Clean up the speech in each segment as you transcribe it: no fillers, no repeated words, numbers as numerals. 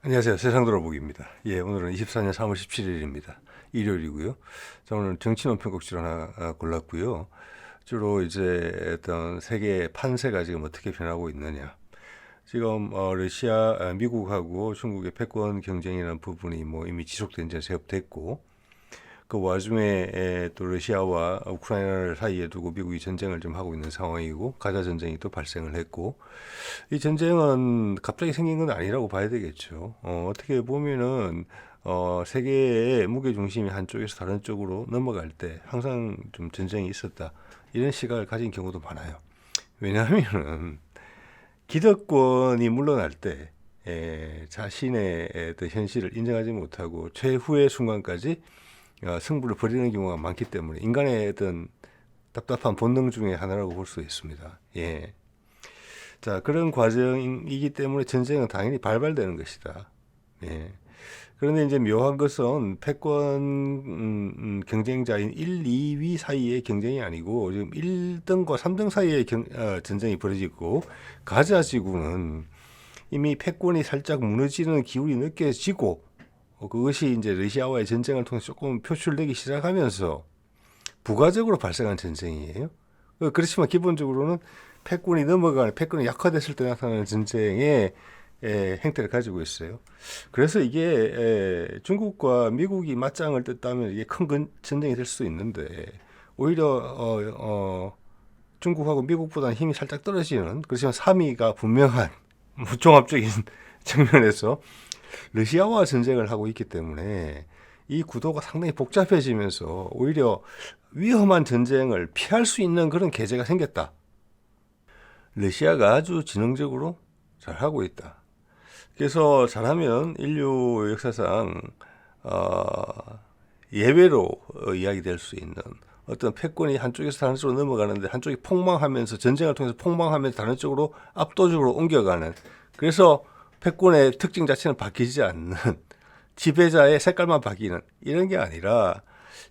안녕하세요. 세상돌아보기입니다. 예, 오늘은 24년 3월 17일입니다. 일요일이고요. 자, 오늘 정치논평곡지를 하나 골랐고요. 주로 이제 어떤 세계 판세가 지금 어떻게 변하고 있느냐. 지금 러시아, 미국하고 중국의 패권 경쟁이라는 부분이 뭐 이미 지속된 지 제법됐고, 그 와중에 또 러시아와 우크라이나를 사이에 두고 미국이 전쟁을 좀 하고 있는 상황이고, 가자 전쟁이 또 발생을 했고, 이 전쟁은 갑자기 생긴 건 아니라고 봐야 되겠죠. 어떻게 보면은 세계의 무게 중심이 한쪽에서 다른 쪽으로 넘어갈 때 항상 좀 전쟁이 있었다. 이런 시각을 가진 경우도 많아요. 왜냐하면은 기득권이 물러날 때 자신의 어떤 현실을 인정하지 못하고 최후의 순간까지 승부를 벌이는 경우가 많기 때문에 인간의 어떤 답답한 본능 중에 하나라고 볼 수 있습니다. 예. 자, 그런 과정이기 때문에 전쟁은 당연히 발발되는 것이다. 예. 그런데 이제 묘한 것은 패권 경쟁자인 1, 2위 사이의 경쟁이 아니고 지금 1등과 3등 사이의 전쟁이 벌어지고 가자 지구는 이미 패권이 살짝 무너지는 기운이 느껴지고 그것이 이제 러시아와의 전쟁을 통해 조금 표출되기 시작하면서 부가적으로 발생한 전쟁이에요. 그렇지만 기본적으로는 패권이 넘어가는, 패권이 약화됐을 때 나타나는 전쟁의 행태를 가지고 있어요. 그래서 이게 중국과 미국이 맞짱을 떴다면 이게 큰 전쟁이 될 수도 있는데 오히려 중국하고 미국보다는 힘이 살짝 떨어지는, 그렇지만 3위가 분명한 종합적인 측면에서 러시아와 전쟁을 하고 있기 때문에 이 구도가 상당히 복잡해지면서 오히려 위험한 전쟁을 피할 수 있는 그런 계제가 생겼다. 러시아가 아주 지능적으로 잘하고 있다. 그래서 잘하면 인류 역사상 예외로 이야기될 수 있는 어떤 패권이 한쪽에서 다른 쪽으로 넘어가는데 한쪽이 폭망하면서 전쟁을 통해서 폭망하면서 다른 쪽으로 압도적으로 옮겨가는, 그래서 패권의 특징 자체는 바뀌지 않는 지배자의 색깔만 바뀌는 이런 게 아니라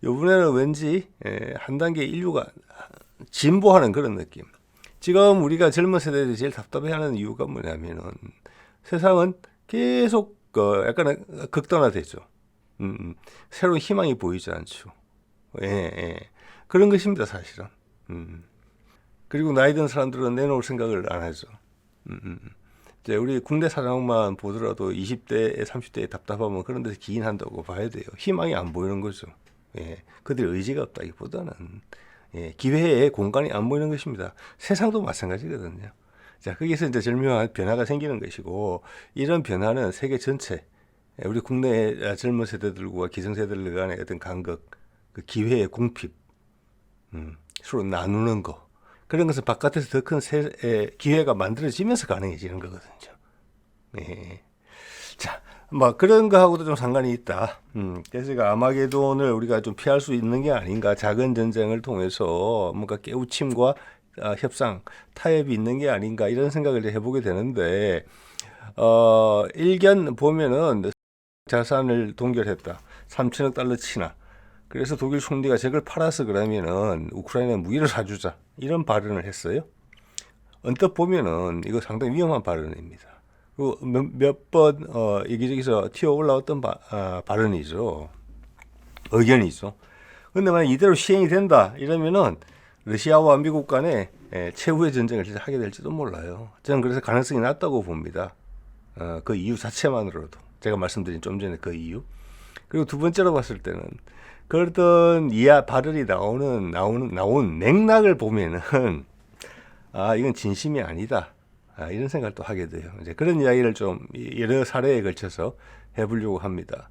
이번에는 왠지 한 단계 인류가 진보하는 그런 느낌. 지금 우리가 젊은 세대들이 제일 답답해하는 이유가 뭐냐면은 세상은 계속 약간 극단화되죠. 새로운 희망이 보이지 않죠. 예, 예. 그런 것입니다, 사실은. 그리고 나이 든 사람들은 내놓을 생각을 안 하죠. 이제 우리 국내 사정만 보더라도 20대, 30대의 답답함은 그런 데서 기인한다고 봐야 돼요. 희망이 안 보이는 거죠. 예, 그들 의지가 없다기보다는 기회에 공간이 안 보이는 것입니다. 세상도 마찬가지거든요. 자, 거기서 이제 절묘한 변화가 생기는 것이고, 이런 변화는 세계 전체, 우리 국내 젊은 세대들과 기성세대들 간의 어떤 간극, 그 기회의 궁핍, 서로 나누는 거, 그런 것은 바깥에서 더 큰 기회가 만들어지면서 가능해지는 거거든요. 예. 자, 뭐 그런 거하고도 좀 상관이 있다. 그래서 제가 아마게돈을 우리가 좀 피할 수 있는 게 아닌가. 작은 전쟁을 통해서 뭔가 깨우침과 협상, 타협이 있는 게 아닌가 이런 생각을 해보게 되는데 일견 보면은 자산을 동결했다. 3천억 달러치나. 그래서 독일 총리가 저걸 팔아서 그러면은 우크라이나에 무기를 사주자 이런 발언을 했어요. 언뜻 보면은 이거 상당히 위험한 발언입니다. 몇번 여기저기서 튀어 올라왔던 발언이죠. 의견이죠. 근데 만약 이대로 시행이 된다 이러면은 러시아와 미국 간에 최후의 전쟁을 진짜 하게 될지도 몰라요. 저는 그래서 가능성이 낮다고 봅니다. 그 이유 자체만으로도 제가 말씀드린 좀 전에 그 이유. 그리고 두 번째로 봤을 때는 그런 발언이 나온 맥락을 보면은 이건 진심이 아니다. 이런 생각을 또 하게 돼요. 이제 그런 이야기를 좀 여러 사례에 걸쳐서 해보려고 합니다.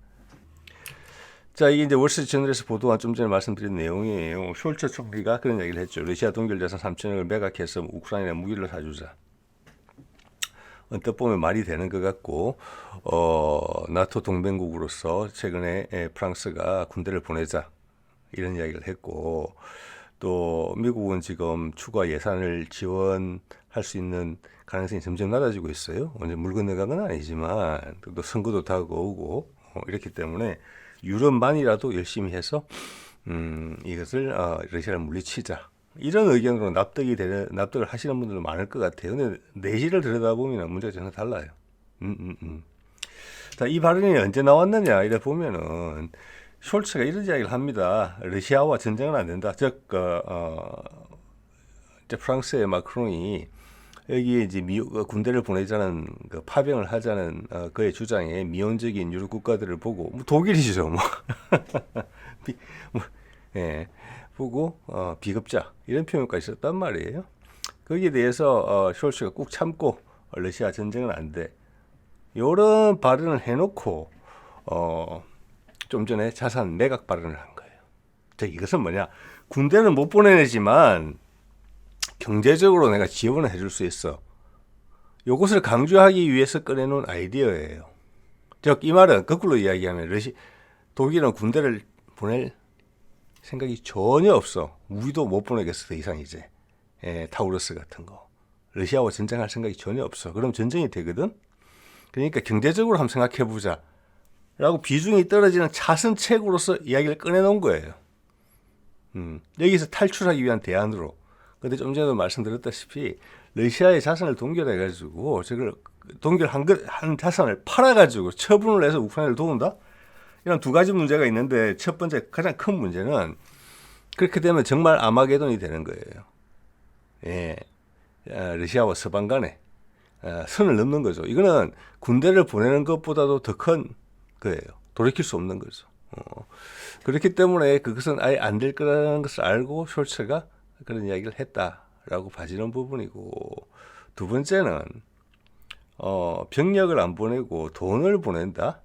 자, 이게 이제 월스트리트저널에서 보도한 좀 전에 말씀드린 내용이에요. 숄츠 총리가 그런 얘기를 했죠. 러시아 동결 자산 3천억을 매각해서 우크라이나에 무기를 사주자. 언뜻 보면 말이 되는 것 같고, 나토 동맹국으로서 최근에 프랑스가 군대를 보내자 이런 이야기를 했고, 또 미국은 지금 추가 예산을 지원할 수 있는 가능성이 점점 낮아지고 있어요. 언제 물 건너간 건 아니지만 또 선거도 다가오고 이렇기 때문에 유럽만이라도 열심히 해서 이것을 러시아를 물리치자. 이런 의견으로 납득을 하시는 분들도 많을 것 같아요. 근데 내실을 들여다보면 문제가 전혀 달라요. 자, 이 발언이 언제 나왔느냐 이래 보면은 숄츠가 이런 이야기를 합니다. 러시아와 전쟁은 안 된다. 즉, 이제 프랑스의 마크롱이 여기에 이제 군대를 보내자는 파병을 하자는 그의 주장에 미온적인 유럽 국가들을 보고 뭐 독일이죠, 뭐, 뭐 예, 보고 비급자 이런 표현까지 썼단 말이에요. 거기에 대해서 숄츠가 꾹 참고 러시아 전쟁은 안 돼. 이런 발언을 해놓고 좀 전에 자산 매각 발언을 한 거예요. 자, 이것은 뭐냐? 군대는 못 보내지만 경제적으로 내가 지원을 해줄 수 있어. 이것을 강조하기 위해서 꺼내놓은 아이디어예요. 즉, 이 말은 거꾸로 이야기하면 독일은 군대를 보낼 생각이 전혀 없어. 우리도 못 보내겠어, 더 이상 이제. 타우러스 같은 거. 러시아와 전쟁할 생각이 전혀 없어. 그럼 전쟁이 되거든? 그러니까 경제적으로 한번 생각해보자. 라고 비중이 떨어지는 차선책으로서 이야기를 꺼내놓은 거예요. 여기서 탈출하기 위한 대안으로. 근데 좀 전에도 말씀드렸다시피 러시아의 자산을 동결해가지고 저걸 동결한 자산을 팔아가지고 처분을 해서 우크라이나를 도운다? 이런 두 가지 문제가 있는데 첫 번째 가장 큰 문제는 그렇게 되면 정말 아마게돈이 되는 거예요. 예, 러시아와 서방 간에 선을 넘는 거죠. 이거는 군대를 보내는 것보다도 더 큰 거예요. 돌이킬 수 없는 거죠. 그렇기 때문에 그것은 아예 안 될 거라는 것을 알고 숄츠가 그런 이야기를 했다라고 봐지는 부분이고, 두 번째는 병력을 안 보내고 돈을 보낸다.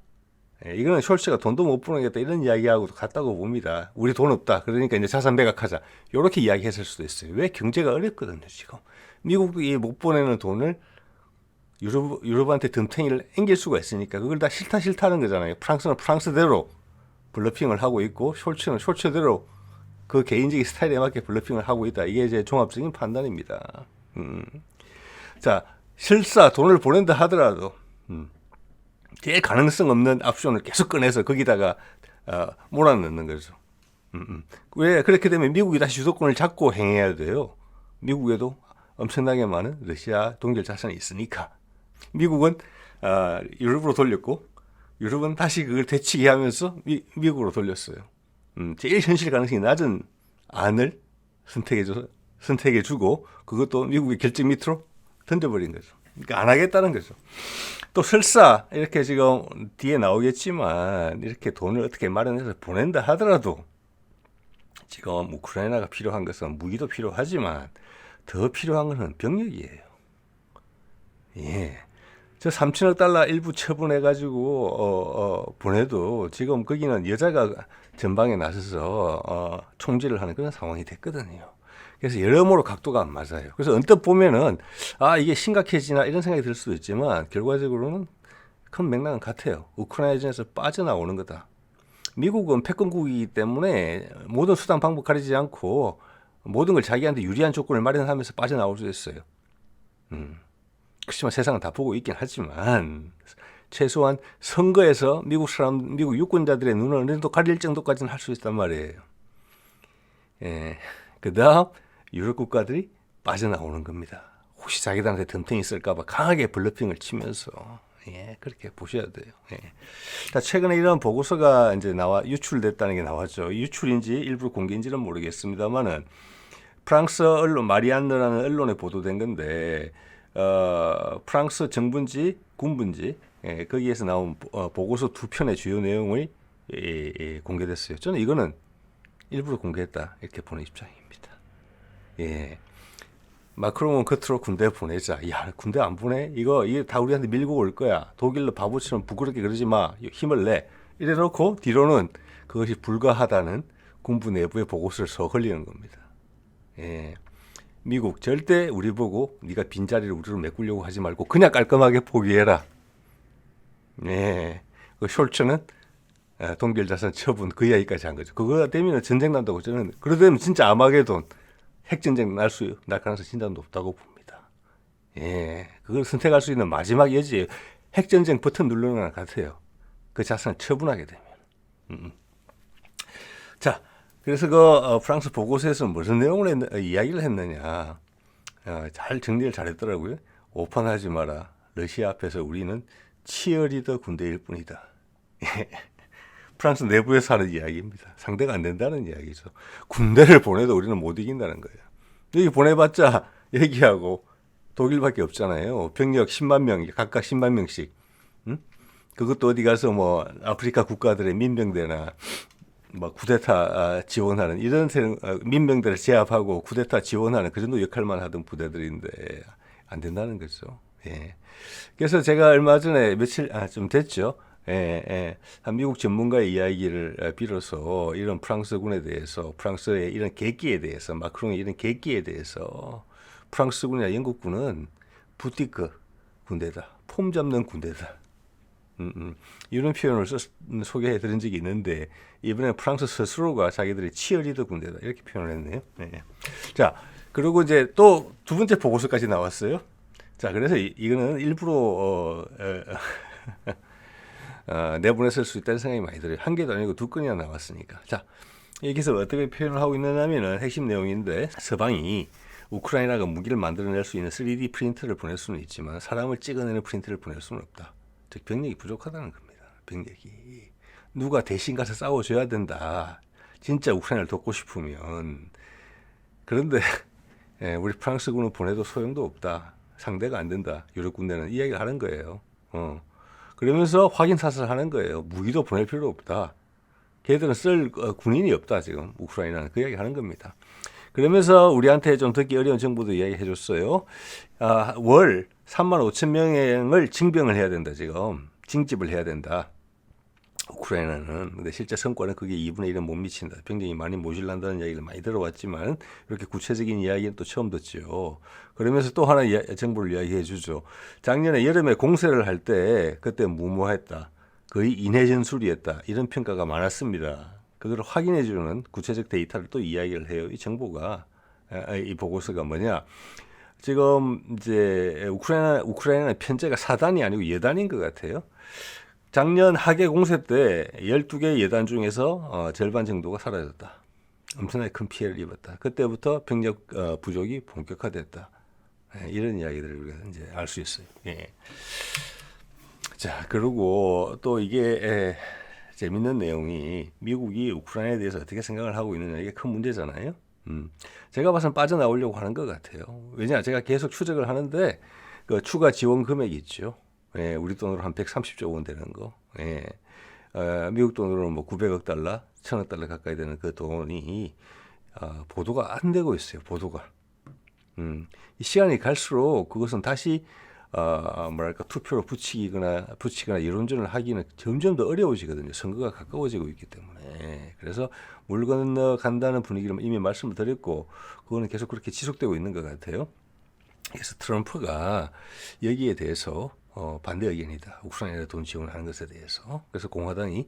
이거는 숄츠가 돈도 못 보내겠다 이런 이야기하고도 같다고 봅니다. 우리 돈 없다. 그러니까 이제 자산 매각하자. 이렇게 이야기했을 수도 있어요. 왜? 경제가 어렵거든요, 지금. 미국도 이 못 보내는 돈을 유럽한테 덤탱이를 앵길 수가 있으니까 그걸 다 싫다는 거잖아요. 프랑스는 프랑스대로 블러핑을 하고 있고 숄츠는 숄츠대로 그 개인적인 스타일에 맞게 블러핑을 하고 있다. 이게 이제 종합적인 판단입니다. 자, 실사 돈을 보낸다 하더라도 제일 가능성 없는 옵션을 계속 꺼내서 거기다가 몰아넣는 거죠. 왜 그렇게 되면 미국이 다시 주도권을 잡고 행해야 돼요. 미국에도 엄청나게 많은 러시아 동결 자산이 있으니까. 미국은 유럽으로 돌렸고 유럽은 다시 그걸 되치게 하면서 미국으로 돌렸어요. 제일 현실 가능성이 낮은 안을 선택해주고 그것도 미국의 결정 밑으로 던져버린 거죠. 그러니까 안 하겠다는 거죠. 또 설사 이렇게 지금 뒤에 나오겠지만 이렇게 돈을 어떻게 마련해서 보낸다 하더라도 지금 우크라이나가 필요한 것은 무기도 필요하지만 더 필요한 것은 병력이에요. 예. 저 3천억 달러 일부 처분해가지고 보내도 지금 거기는 여자가 전방에 나서서 총질을 하는 그런 상황이 됐거든요. 그래서 여러모로 각도가 안 맞아요. 그래서 언뜻 보면은 이게 심각해지나 이런 생각이 들 수도 있지만 결과적으로는 큰 맥락은 같아요. 우크라이나전에서 빠져나오는 거다. 미국은 패권국이기 때문에 모든 수단 방법 가리지 않고 모든 걸 자기한테 유리한 조건을 마련하면서 빠져나올 수 있어요. 그렇지만 세상은 다 보고 있긴 하지만 최소한 선거에서 미국 유권자들의 눈을 어느 정도 가릴 정도까지는 할 수 있단 말이에요. 예. 그 다음 유럽 국가들이 빠져나오는 겁니다. 혹시 자기들한테 덤탱이 쓸까봐 강하게 블러핑을 치면서 그렇게 보셔야 돼요. 자, 최근에 이런 보고서가 이제 유출됐다는 게 나왔죠. 유출인지 일부 공개인지는 모르겠습니다만은 프랑스 언론 마리안느라는 언론에 보도된 건데 프랑스 정부인지 군부인지 거기에서 나온 보고서 두 편의 주요 내용이 공개됐어요. 저는 이거는 일부러 공개했다 이렇게 보는 입장입니다. 마크롱은 겉으로 군대 보내자. 야, 군대 안 보내? 이게 다 우리한테 밀고 올 거야. 독일로 바보처럼 부끄럽게 그러지 마. 힘을 내. 이래 놓고 뒤로는 그것이 불가하다는 군부 내부의 보고서를 석 흘리는 겁니다. 미국 절대 우리 보고 네가 빈자리를 우리로 메꾸려고 하지 말고 그냥 깔끔하게 포기해라. 그 숄츠는 동결자산 처분 그 이야기까지 한 거죠. 그거 되면 전쟁 난다고 저는 그러다면 진짜 아마게돈 핵전쟁 날 가능성이 진짜 높다고 봅니다. 그걸 선택할 수 있는 마지막 여지예요. 핵전쟁 버튼 누르는 거랑 같아요. 그 자산을 처분하게 되면. 자, 그래서 프랑스 보고서에서 무슨 내용을 이야기를 했느냐. 잘 정리를 잘했더라고요. 오판하지 마라. 러시아 앞에서 우리는 치어리더 군대일 뿐이다. 프랑스 내부에서 하는 이야기입니다. 상대가 안 된다는 이야기죠. 군대를 보내도 우리는 못 이긴다는 거예요. 여기 보내봤자 얘기하고 독일밖에 없잖아요. 병력 10만 명, 각각 10만 명씩. 응? 그것도 어디 가서 뭐 아프리카 국가들의 민병대나 뭐 쿠데타 지원하는 이런 민병대를 제압하고 쿠데타 지원하는 그 정도 역할만 하던 부대들인데 안 된다는 거죠. 예. 그래서 제가 얼마 전에 좀 됐죠. 한 미국 전문가의 이야기를 빌어서 이런 프랑스군에 대해서, 프랑스의 이런 계기에 대해서, 마크롱의 이런 계기에 대해서 프랑스군이나 영국군은 부티크 군대다, 폼 잡는 군대다. 이런 표현을 소개해 드린 적이 있는데 이번에 프랑스 스스로가 자기들이 치어리더 군대다 이렇게 표현을 했네요. 네. 자, 그리고 이제 또 두 번째 보고서까지 나왔어요. 자, 그래서 이거는 일부러 내보냈을 수 있다는 생각이 많이 들어요. 한 개도 아니고 두 건이나 나왔으니까. 자, 여기서 어떻게 표현을 하고 있느냐면은 핵심 내용인데, 서방이 우크라이나가 무기를 만들어낼 수 있는 3D 프린터를 보낼 수는 있지만 사람을 찍어내는 프린터를 보낼 수는 없다. 즉 병력이 부족하다는 겁니다. 병력이. 누가 대신 가서 싸워줘야 된다. 진짜 우크라이나를 돕고 싶으면. 그런데 우리 프랑스군은 보내도 소용도 없다. 상대가 안 된다. 유럽 군대는 이야기를 하는 거예요. 그러면서 확인 사슬 하는 거예요. 무기도 보낼 필요 없다. 걔들은 쓸 군인이 없다. 지금 우크라이나는 그 이야기 하는 겁니다. 그러면서 우리한테 좀 듣기 어려운 정보도 이야기해 줬어요. 월 3만 5천 명을 징병을 해야 된다. 지금 징집을 해야 된다. 우크라이나는. 근데 실제 성과는 그게 2분의 1은 못 미친다. 병력이 많이 모질란다는 이야기를 많이 들어왔지만 이렇게 구체적인 이야기는 또 처음 듣죠. 그러면서 또 하나 정보를 이야기해 주죠. 작년에 여름에 공세를 할 때 그때 무모했다. 거의 인해 전술이었다. 이런 평가가 많았습니다. 그걸 확인해 주는 구체적 데이터를 또 이야기를 해요. 이 정보가, 이 보고서가 뭐냐. 지금 이제 우크라이나는 편제가 4단이 아니고 여단인 것 같아요. 작년 하계 공세 때 12개 여단 중에서 절반 정도가 사라졌다. 엄청나게 큰 피해를 입었다. 그때부터 병력 부족이 본격화됐다. 이런 이야기들을 우리가 이제 알 수 있어요. 예. 자, 그리고 또 이게 재밌는 내용이 미국이 우크라이나에 대해서 어떻게 생각을 하고 있느냐, 이게 큰 문제잖아요. 제가 봐서는 빠져나오려고 하는 것 같아요. 왜냐, 제가 계속 추적을 하는데 그 추가 지원 금액이 있죠. 예, 우리 돈으로 한 130조 원 되는 거. 예. 미국 돈으로는 뭐 900억 달러, 1000억 달러 가까이 되는 그 돈이 보도가 안 되고 있어요. 보도가. 이 시간이 갈수록 그것은 다시 뭐랄까 투표로 붙이거나 여론전을 하기는 점점 더 어려워지거든요. 선거가 가까워지고 있기 때문에. 그래서 물 건너간다는 분위기를 이미 말씀을 드렸고 그거는 계속 그렇게 지속되고 있는 것 같아요. 그래서 트럼프가 여기에 대해서 반대 의견이다. 우크라이나에 돈 지원하는 것에 대해서. 그래서 공화당이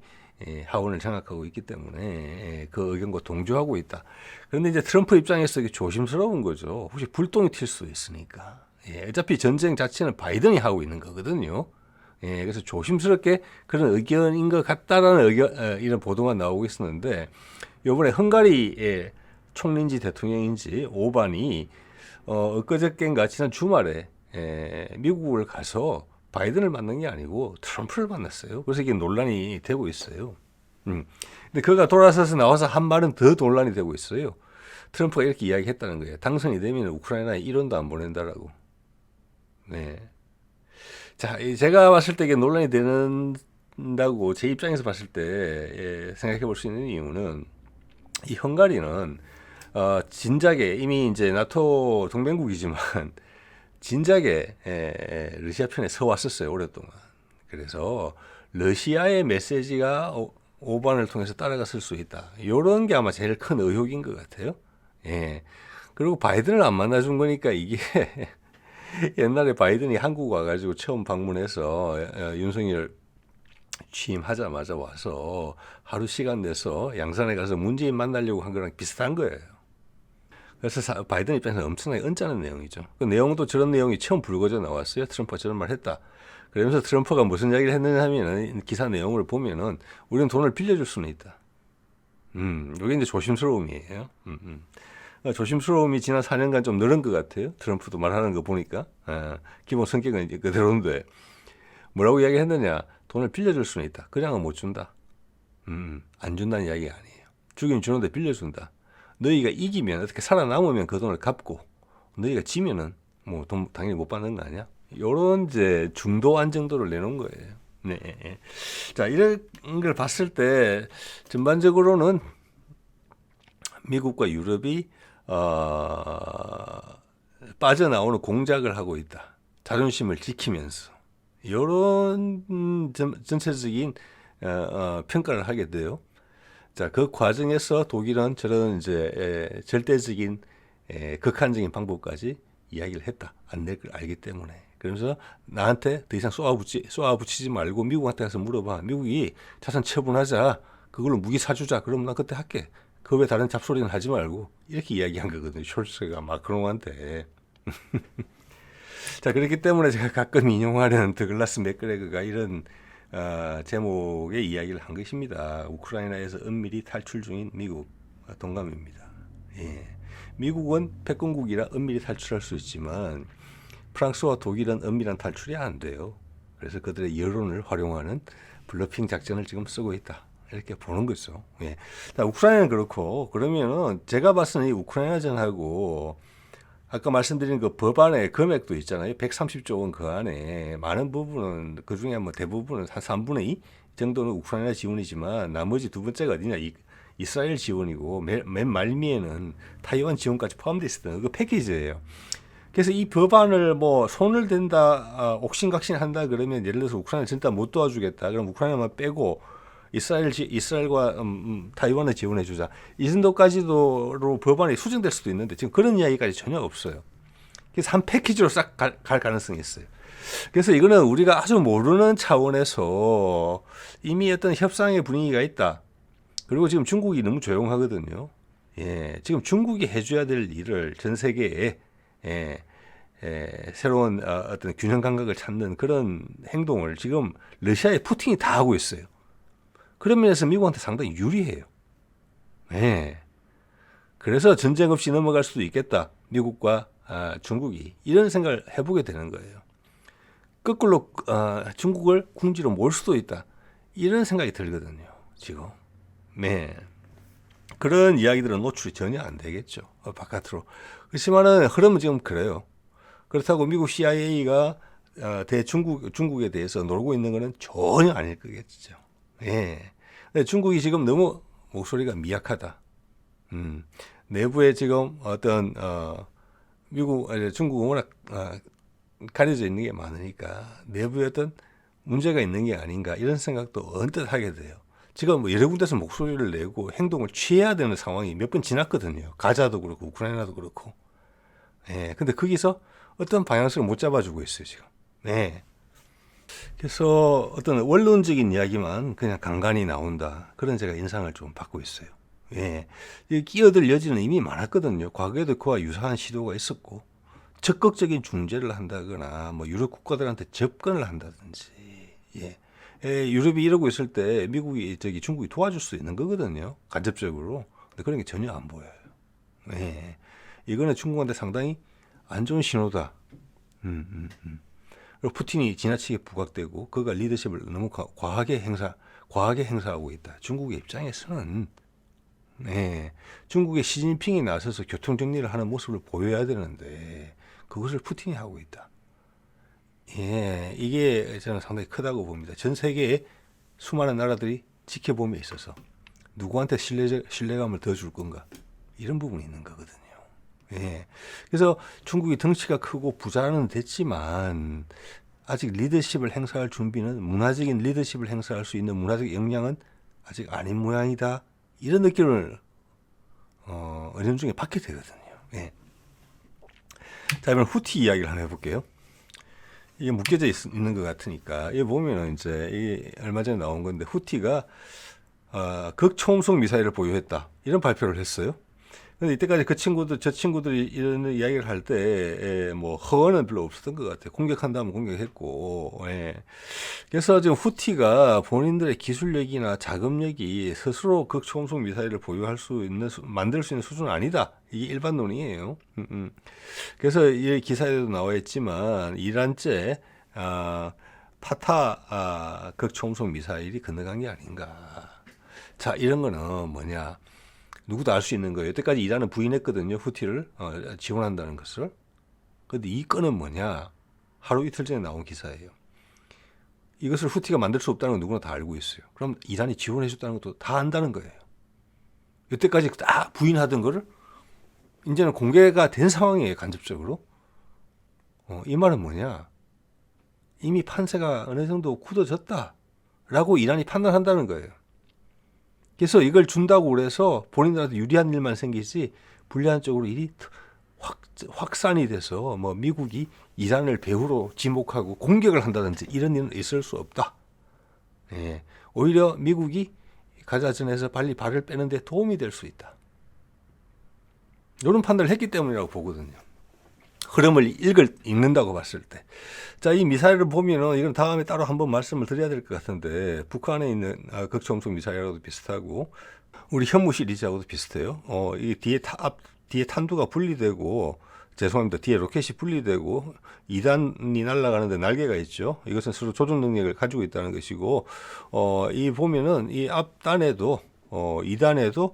하원을 장악하고 있기 때문에 그 의견과 동조하고 있다. 그런데 이제 트럼프 입장에서 이게 조심스러운 거죠. 혹시 불똥이 튈 수 있으니까. 어차피 전쟁 자체는 바이든이 하고 있는 거거든요. 그래서 조심스럽게 그런 의견인 것 같다라는 이런 보도가 나오고 있었는데, 이번에 헝가리의 총리인지 대통령인지 오반이 엊그저께인가 지난 주말에 미국을 가서 바이든을 만난 게 아니고 트럼프를 만났어요. 그래서 이게 논란이 되고 있어요. 근데 그가 돌아서서 나와서 한 말은 더 논란이 되고 있어요. 트럼프가 이렇게 이야기했다는 거예요. 당선이 되면 우크라이나에 1원도 안 보낸다라고. 네. 자, 제가 봤을 때 이게 논란이 된다고 제 입장에서 봤을 때 생각해 볼 수 있는 이유는, 이 헝가리는 진작에 이미 이제 나토 동맹국이지만 진작에 러시아 편에 서 왔었어요. 오랫동안. 그래서 러시아의 메시지가 오반을 통해서 따라갔을 수 있다. 이런 게 아마 제일 큰 의혹인 것 같아요. 그리고 바이든을 안 만나준 거니까 이게 옛날에 바이든이 한국 와가지고 처음 방문해서 윤석열 취임하자마자 와서 하루 시간 내서 양산에 가서 문재인 만나려고 한 거랑 비슷한 거예요. 그래서 바이든 입장에서 엄청나게 언짢은 내용이죠. 그 내용도 저런 내용이 처음 불거져 나왔어요. 트럼프가 저런 말 했다. 그러면서 트럼프가 무슨 이야기를 했느냐 하면은 기사 내용을 보면은 우리는 돈을 빌려줄 수는 있다. 이게 이제 조심스러움이에요. 조심스러움이 지난 4년간 좀 늘은 것 같아요. 트럼프도 말하는 거 보니까. 기본 성격은 이제 그대로인데. 뭐라고 이야기했느냐? 돈을 빌려줄 수는 있다. 그냥은 못 준다. 안 준다는 이야기가 아니에요. 주긴 주는데 빌려준다. 너희가 이기면 어떻게 살아남으면 그 돈을 갚고 너희가 지면은 뭐 돈 당연히 못 받는 거 아니야? 요런 이제 중도 안정도를 내놓은 거예요. 네. 자, 이런 걸 봤을 때 전반적으로는 미국과 유럽이 빠져나오는 공작을 하고 있다. 자존심을 지키면서 이런 전체적인 평가를 하게 돼요. 자, 그 과정에서 독일은 저런 이제 절대적인 극한적인 방법까지 이야기를 했다. 안 될 걸 알기 때문에. 그러면서 나한테 더 이상 쏘아붙이지 말고 미국한테 가서 물어봐. 미국이 자산 처분하자. 그걸로 무기 사주자. 그럼 나 그때 할게. 그 외에 다른 잡소리는 하지 말고. 이렇게 이야기한 거거든요. 숄츠가 마크롱한테. 자, 그렇기 때문에 제가 가끔 인용하는 더글라스 맥그레거가 이런 제목의 이야기를 한 것입니다. 우크라이나에서 은밀히 탈출 중인 미국 동감입니다. 예. 미국은 패권국이라 은밀히 탈출할 수 있지만 프랑스와 독일은 은밀한 탈출이 안 돼요. 그래서 그들의 여론을 활용하는 블러핑 작전을 지금 쓰고 있다. 이렇게 보는 거죠. 예. 자, 우크라이나는 그렇고 그러면은 제가 봤을 때 이 우크라이나전하고 아까 말씀드린 그 법안의 금액도 있잖아요. 130조 원 그 안에 많은 부분은 그 중에 뭐 대부분은 한 3분의 2 정도는 우크라이나 지원이지만 나머지 두 번째가 어디냐 이스라엘 지원이고 맨 말미에는 타이완 지원까지 포함되어 있었던 그 패키지예요. 그래서 이 법안을 뭐 손을 댄다, 옥신각신 한다 그러면 예를 들어서 우크라이나 진짜 못 도와주겠다. 그럼 우크라이나만 빼고 이스라엘과 타이완을 지원해 주자. 이 정도까지도 법안이 수정될 수도 있는데 지금 그런 이야기까지 전혀 없어요. 그래서 한 패키지로 싹 갈 가능성이 있어요. 그래서 이거는 우리가 아주 모르는 차원에서 이미 어떤 협상의 분위기가 있다. 그리고 지금 중국이 너무 조용하거든요. 예, 지금 중국이 해줘야 될 일을 전 세계에 새로운 어떤 균형 감각을 찾는 그런 행동을 지금 러시아의 푸틴이 다 하고 있어요. 그런 면에서 미국한테 상당히 유리해요. 네. 그래서 전쟁 없이 넘어갈 수도 있겠다. 미국과 중국이 이런 생각을 해보게 되는 거예요. 거꾸로 중국을 궁지로 몰 수도 있다. 이런 생각이 들거든요. 지금. 네. 그런 이야기들은 노출이 전혀 안 되겠죠. 바깥으로. 그렇지만은 흐름은 지금 그래요. 그렇다고 미국 CIA가 중국에 대해서 놀고 있는 것은 전혀 아닐 거겠죠. 예. 근데 중국이 지금 너무 목소리가 미약하다. 내부에 지금 어떤 중국은 워낙 가려져 있는 게 많으니까 내부에 어떤 문제가 있는 게 아닌가 이런 생각도 언뜻 하게 돼요. 지금 뭐 여러 군데서 목소리를 내고 행동을 취해야 되는 상황이 몇 번 지났거든요. 가자도 그렇고 우크라이나도 그렇고. 예. 근데 거기서 어떤 방향성을 못 잡아주고 있어요 지금. 네. 그래서 어떤 원론적인 이야기만 그냥 간간히 나온다. 그런 제가 인상을 좀 받고 있어요. 예. 끼어들 여지는 이미 많았거든요. 과거에도 그와 유사한 시도가 있었고, 적극적인 중재를 한다거나, 뭐, 유럽 국가들한테 접근을 한다든지, 예. 유럽이 이러고 있을 때 중국이 도와줄 수 있는 거거든요. 간접적으로. 근데 그런 게 전혀 안 보여요. 예. 이거는 중국한테 상당히 안 좋은 신호다. 그리고 푸틴이 지나치게 부각되고 그가 리더십을 너무 과하게 행사하고 있다. 중국의 입장에서는 중국의 시진핑이 나서서 교통 정리를 하는 모습을 보여야 되는데 그것을 푸틴이 하고 있다. 예, 이게 저는 상당히 크다고 봅니다. 전 세계의 수많은 나라들이 지켜봄에 있어서 누구한테 신뢰감을 더 줄 건가 이런 부분이 있는 거거든요. 예. 그래서 중국이 덩치가 크고 부자는 됐지만 아직 리더십을 행사할 준비는 문화적인 리더십을 행사할 수 있는 문화적 역량은 아직 아닌 모양이다. 이런 느낌을 은연중에 받게 되거든요. 예. 자, 이번 후티 이야기를 한번 해볼게요. 이게 묶여져 있는 것 같으니까 이 보면은 이제 얼마 전에 나온 건데 후티가 극초음속 미사일을 보유했다 이런 발표를 했어요. 근데 이때까지 저 친구들이 이런 이야기를 할 때, 뭐, 허언은 별로 없었던 것 같아요. 공격한다면 공격했고, 예. 그래서 지금 후티가 본인들의 기술력이나 자금력이 스스로 극초음속 미사일을 만들 수 있는 수준은 아니다. 이게 일반론이에요. 그래서 이 기사에도 나와 있지만, 이란제, 파타 극초음속 미사일이 건너간 게 아닌가. 자, 이런 거는 뭐냐? 누구도 알 수 있는 거예요. 여태까지 이란은 부인했거든요. 후티를 지원한다는 것을. 근데 이 건은 뭐냐? 하루 이틀 전에 나온 기사예요. 이것을 후티가 만들 수 없다는 건 누구나 다 알고 있어요. 그럼 이란이 지원해 줬다는 것도 다 안다는 거예요. 여태까지 다 부인하던 거를 이제는 공개가 된 상황이에요. 간접적으로. 이 말은 뭐냐? 이미 판세가 어느 정도 굳어졌다라고 이란이 판단한다는 거예요. 그래서 이걸 준다고 그래서 본인들한테 유리한 일만 생기지 불리한 쪽으로 일이 확산이 돼서 뭐 미국이 이란을 배후로 지목하고 공격을 한다든지 이런 일은 있을 수 없다. 예, 오히려 미국이 가자전에서 빨리 발을 빼는 데 도움이 될 수 있다. 이런 판단을 했기 때문이라고 보거든요. 흐름을 읽는다고 봤을 때. 자, 이 미사일을 보면은 이건 다음에 따로 한번 말씀을 드려야 될 것 같은데 북한에 있는 극초음속 미사일하고도 비슷하고 우리 현무 시리즈하고도 비슷해요. 이 뒤에 탄두가 분리되고 죄송합니다. 뒤에 로켓이 분리되고 2단이 날아가는데 날개가 있죠. 이것은 서로 조종 능력을 가지고 있다는 것이고 이 보면은 이 앞단에도 2단에도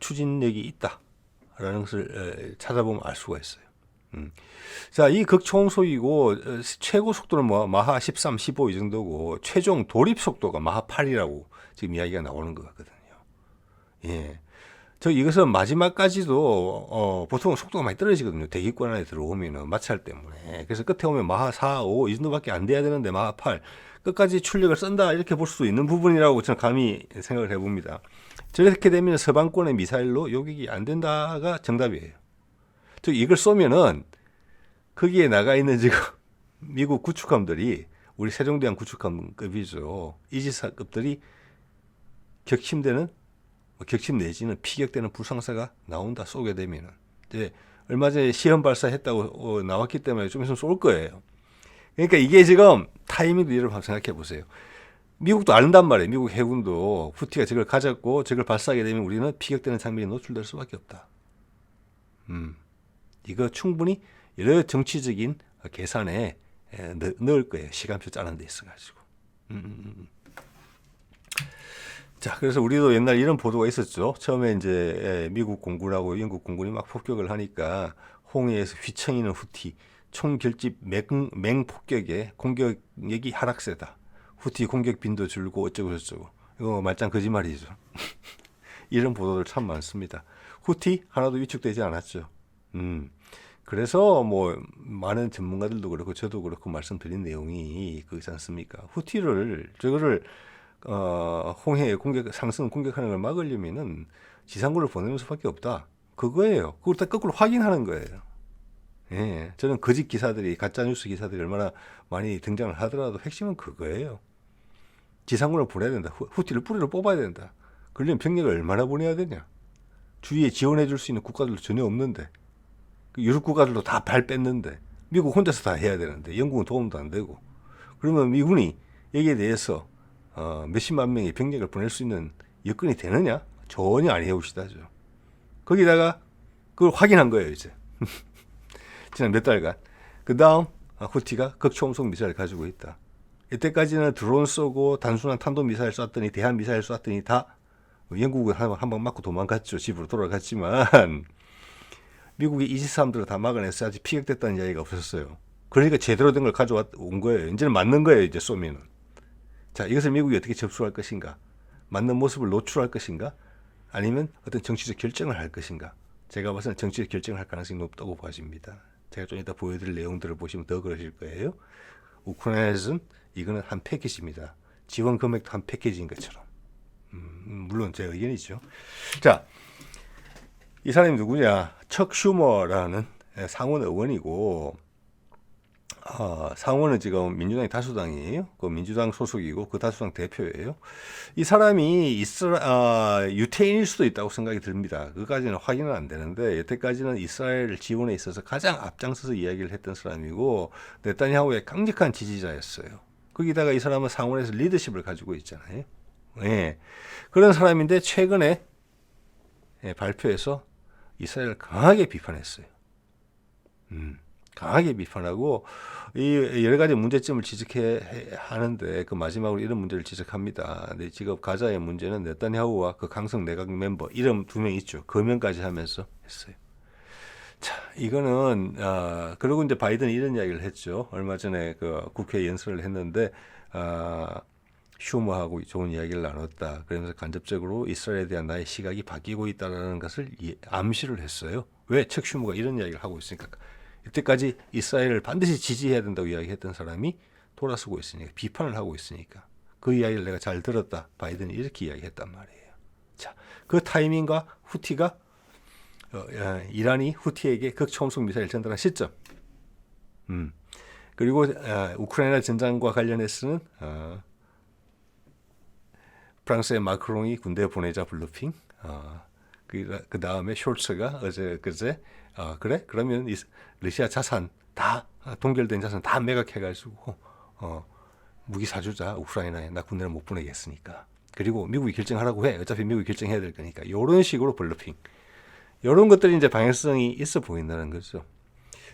추진력이 있다라는 것을 찾아보면 알 수가 있어요. 자, 이 극초음속이고 최고 속도는 뭐 마하 13, 15 이 정도고 최종 돌입 속도가 마하 8이라고 지금 이야기가 나오는 것 같거든요. 예. 이것은 마지막까지도 보통 속도가 많이 떨어지거든요. 대기권 안에 들어오면은 마찰 때문에. 그래서 끝에 오면 마하 4, 5 이 정도밖에 안 돼야 되는데 마하 8 끝까지 출력을 쓴다 이렇게 볼 수 있는 부분이라고 저는 감히 생각을 해봅니다. 저렇게 되면 서방권의 미사일로 요격이 안 된다가 정답이에요. 이걸 쏘면은 거기에 나가 있는 지금 미국 구축함들이 우리 세종대왕 구축함급이죠. 이지스급들이 격침 내지는 피격되는 불상사가 나온다. 쏘게 되면은 이제 얼마 전에 시험 발사했다고 나왔기 때문에 좀 있으면 쏠 거예요. 그러니까 이게 지금 타이밍도 여러분 한번 생각해 보세요. 미국도 안단 말이에요. 미국 해군도 후티가 저걸 가졌고 저걸 발사하게 되면 우리는 피격되는 장면이 노출될 수밖에 없다. 이거 충분히 여러 정치적인 계산에 넣을 거예요. 시간표 짜는 데 있어가지고. 자, 그래서 우리도 옛날 이런 보도가 있었죠. 처음에 이제 미국 공군하고 영국 공군이 막 폭격을 하니까 홍해에서 휘청이는 후티, 총결집 맹폭격에 공격력이 하락세다. 후티 공격 빈도 줄고 어쩌고 저쩌고. 이거 말짱 거짓말이죠. 이런 보도들 참 많습니다. 후티 하나도 위축되지 않았죠. 그래서 뭐 많은 전문가들도 그렇고 저도 그렇고 말씀드린 내용이 그렇지 않습니까? 저거를 홍해에 상승 공격하는 걸 막으려면은 지상군을 보내는 수밖에 없다. 그거예요. 그걸 다 거꾸로 확인하는 거예요. 예, 저는 거짓 기사들이 가짜 뉴스 기사들이 얼마나 많이 등장을 하더라도 핵심은 그거예요. 지상군을 보내야 된다. 후티를 뿌리로 뽑아야 된다. 그러려면 병력을 얼마나 보내야 되냐? 주위에 지원해 줄 수 있는 국가들도 전혀 없는데 유럽 국가들도 다 발 뺐는데 미국 혼자서 다 해야 되는데 영국은 도움도 안 되고 그러면 미군이 여기에 대해서 몇십만 명의 병력을 보낼 수 있는 여건이 되느냐? 전혀 안 해오시다죠. 거기다가 그걸 확인한 거예요 이제. 지난 몇 달간. 그 다음 후티가 극초음속 미사일을 가지고 있다. 이때까지는 드론 쏘고 단순한 탄도미사일 쐈더니 대한미사일 쐈더니 다 영국은 한 방 맞고 도망갔죠. 집으로 돌아갔지만 미국이 이지스함들을 다 막아냈어야지 피격됐다는 이야기가 없었어요. 그러니까 제대로 된 걸 가져온 거예요. 이제는 맞는 거예요. 이제 쏘면은. 자, 이것을 미국이 어떻게 접수할 것인가? 맞는 모습을 노출할 것인가? 아니면 어떤 정치적 결정을 할 것인가? 제가 봐서는 정치적 결정을 할 가능성이 높다고 봐집니다. 제가 좀 이따 보여드릴 내용들을 보시면 더 그러실 거예요. 우크라이나에서는 이거는 한 패키지입니다. 지원 금액도 한 패키지인 것처럼. 물론 제 의견이죠. 자, 이 사람이 누구냐? 척 슈머라는 상원 의원이고, 상원은 지금 민주당이 다수당이에요. 그 민주당 소속이고 그 다수당 대표예요. 이 사람이 유태인일 수도 있다고 생각이 듭니다. 그까지는 확인은 안 되는데 여태까지는 이스라엘 지원에 있어서 가장 앞장서서 이야기를 했던 사람이고 네타냐후의 강력한 지지자였어요. 거기다가 이 사람은 상원에서 리더십을 가지고 있잖아요. 네. 그런 사람인데 최근에 발표해서 이스라엘을 강하게 비판했어요. 강하게 비판하고 이 여러 가지 문제점을 지적해 하는데 그 마지막으로 이런 문제를 지적합니다. 근데 지금 가자의 문제는 네타냐후와 그 강성 내각 멤버 이름 2명 있죠. 거명까지 하면서 했어요. 자, 이거는 그리고 이제 바이든이 이런 이야기를 했죠. 얼마 전에 그 국회 연설을 했는데 슈머하고 좋은 이야기를 나눴다. 그러면서 간접적으로 이스라엘에 대한 나의 시각이 바뀌고 있다는 것을 암시를 했어요. 왜? 척 슈머가 이런 이야기를 하고 있으니까. 이때까지 이스라엘을 반드시 지지해야 된다고 이야기했던 사람이 돌아서고 있으니까, 비판을 하고 있으니까. 그 이야기를 내가 잘 들었다. 바이든이 이렇게 이야기했단 말이에요. 자, 그 타이밍과 후티가 이란이 후티에게 극초음속 미사일 전달한 시점. 그리고 우크라이나 전장과 관련해서는 프랑스의 마크롱이 군대 보내자 블루핑. 그 다음에 숄츠가 그제 그래? 그러면 러시아 자산 다 동결된 자산 다 매각해가지고 무기 사주자 우크라이나에. 나 군대를 못 보내겠으니까. 그리고 미국이 결정하라고 해. 어차피 미국이 결정해야 될 거니까. 이런 식으로 블루핑. 이런 것들이 이제 방향성이 있어 보인다는 거죠.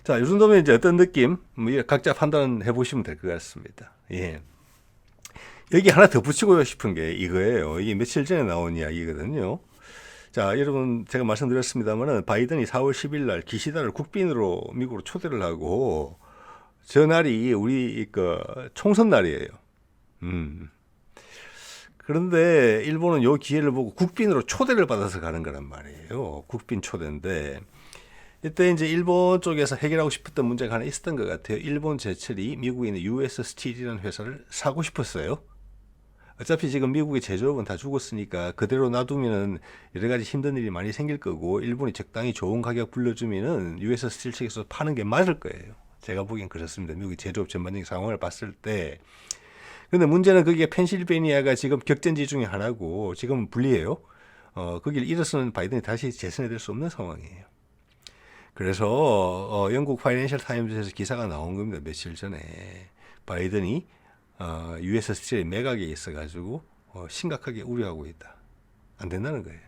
자, 이 정도면 이제 어떤 느낌? 각자 판단해 보시면 될 것 같습니다. 예. 여기 하나 더 붙이고 싶은 게 이거예요. 이게 며칠 전에 나온 이야기거든요. 자, 여러분 제가 말씀드렸습니다만은 바이든이 4월 10일 날 기시다를 국빈으로 미국으로 초대를 하고 저 날이 우리 그 총선 날이에요. 그런데 일본은 요 기회를 보고 국빈으로 초대를 받아서 가는 거란 말이에요. 국빈 초대인데 이때 이제 일본 쪽에서 해결하고 싶었던 문제가 하나 있었던 것 같아요. 일본 제철이 미국에 있는 US 스틸이라는 회사를 사고 싶었어요. 어차피 지금 미국의 제조업은 다 죽었으니까 그대로 놔두면은 여러 가지 힘든 일이 많이 생길 거고 일본이 적당히 좋은 가격 불러주면은 US 스틸 측에서 파는 게 맞을 거예요. 제가 보기엔 그렇습니다. 미국의 제조업 전반적인 상황을 봤을 때. 근데 문제는 거기에 펜실베니아가 지금 격전지 중에 하나고 지금 불리해요. 거기를 잃어서는 바이든이 다시 재선이 될 수 없는 상황이에요. 그래서 영국 파이낸셜 타임즈에서 기사가 나온 겁니다. 며칠 전에 바이든이 US 스틸의 매각에 있어가지고 심각하게 우려하고 있다. 안 된다는 거예요.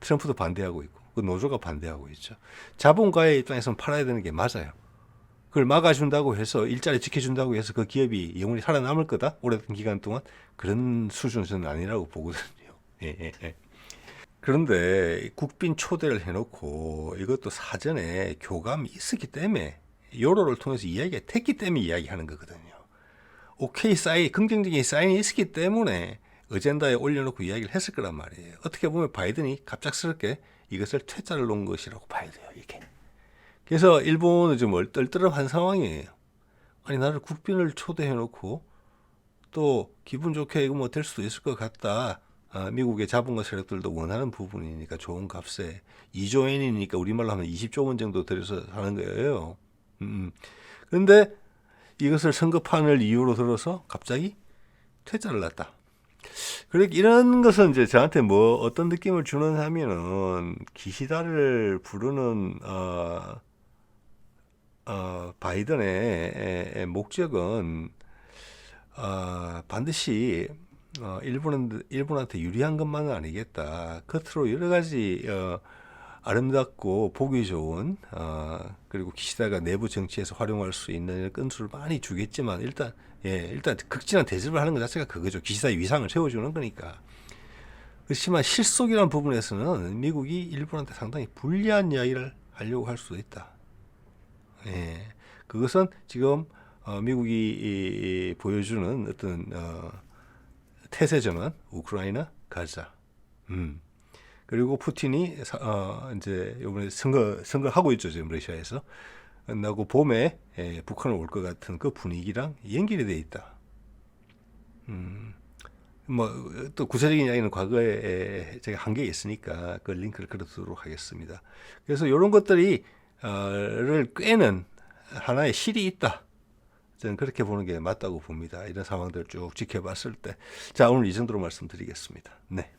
트럼프도 반대하고 있고 그 노조가 반대하고 있죠. 자본가의 입장에서는 팔아야 되는 게 맞아요. 그걸 막아준다고 해서 일자리 지켜준다고 해서 그 기업이 영원히 살아남을 거다? 오랜 기간 동안? 그런 수준은 아니라고 보거든요. 예. 그런데 국빈 초대를 해놓고 이것도 사전에 교감이 있었기 때문에 요로를 통해서 이야기가 됐기 때문에 이야기하는 거거든요. 오케이 긍정적인 사인이 있었기 때문에 어젠다에 올려놓고 이야기를 했을 거란 말이에요. 어떻게 보면 바이든이 갑작스럽게 이것을 퇴짜를 놓은 것이라고 봐야 돼요. 이게. 그래서 일본은 좀 얼떨떨한 상황이에요. 아니 나를 국빈을 초대해놓고 또 기분 좋게 이거 뭐 될 수도 있을 것 같다. 미국의 자본가 세력들도 원하는 부분이니까 좋은 값에 2조 엔이니까 우리말로 하면 20조 원 정도 들여서 하는 거예요. 그런데 이것을 선거판을 이유로 들어서 갑자기 퇴짜를 놨다. 그러니까 이런 것은 이제 저한테 뭐 어떤 느낌을 주는 하면은 기시다를 부르는 바이든의 목적은 반드시 일본한테 유리한 것만은 아니겠다. 겉으로 여러 가지 아름답고 보기 좋은 그리고 기시다가 내부 정치에서 활용할 수 있는 건수를 많이 주겠지만 일단 극진한 대접을 하는 것 자체가 그거죠. 기시다의 위상을 세워주는 거니까. 그렇지만 실속이라는 부분에서는 미국이 일본한테 상당히 불리한 이야기를 하려고 할 수도 있다. 그것은 지금 미국이 보여주는 어떤 태세 전환, 우크라이나, 가자. 그리고 푸틴이 이제 이번에 선거하고 있죠. 지금 러시아에서. 끝나고 봄에 북한을 올 것 같은 그 분위기랑 연결이 돼 있다. 뭐 또 구체적인 이야기는 과거에 제가 한 게 있으니까 그 링크를 걸어두도록 하겠습니다. 그래서 이런 것들이 를 꿰는 하나의 실이 있다. 저는 그렇게 보는 게 맞다고 봅니다. 이런 상황들을 쭉 지켜봤을 때. 자, 오늘 이 정도로 말씀드리겠습니다. 네.